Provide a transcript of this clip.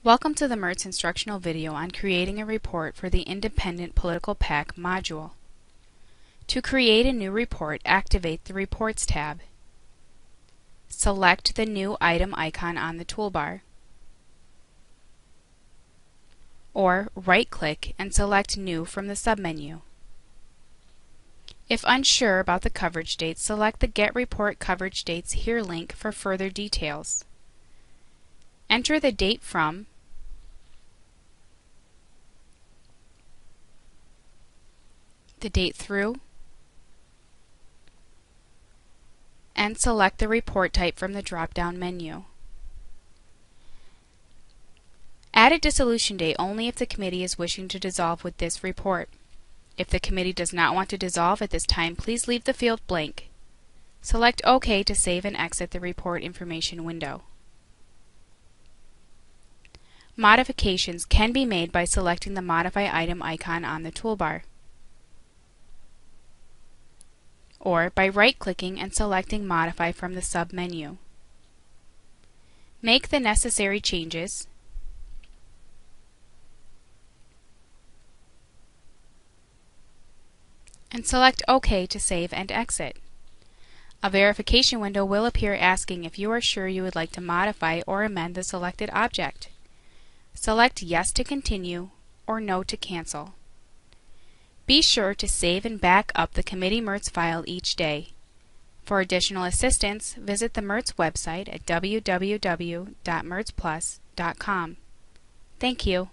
Welcome to the MERTS instructional video on creating a report for the Independent Political PAC module. To create a new report, activate the Reports tab. Select the new item icon on the toolbar. Or right-click and select New from the submenu. If unsure about the coverage dates, select the Get Report Coverage Dates Here link for further details. Enter the date from, the date through, and select the report type from the drop-down menu. Add a dissolution date only if the committee is wishing to dissolve with this report. If the committee does not want to dissolve at this time, please leave the field blank. Select OK to save and exit the report information window. Modifications can be made by selecting the Modify Item icon on the toolbar, or by right-clicking and selecting Modify from the sub-menu. Make the necessary changes, and select OK to save and exit. A verification window will appear asking if you are sure you would like to modify or amend the selected object. Select Yes to continue or No to cancel. Be sure to save and back up the committee MERTS file each day. For additional assistance, visit the MERTS website at www.mertsplus.com. Thank you.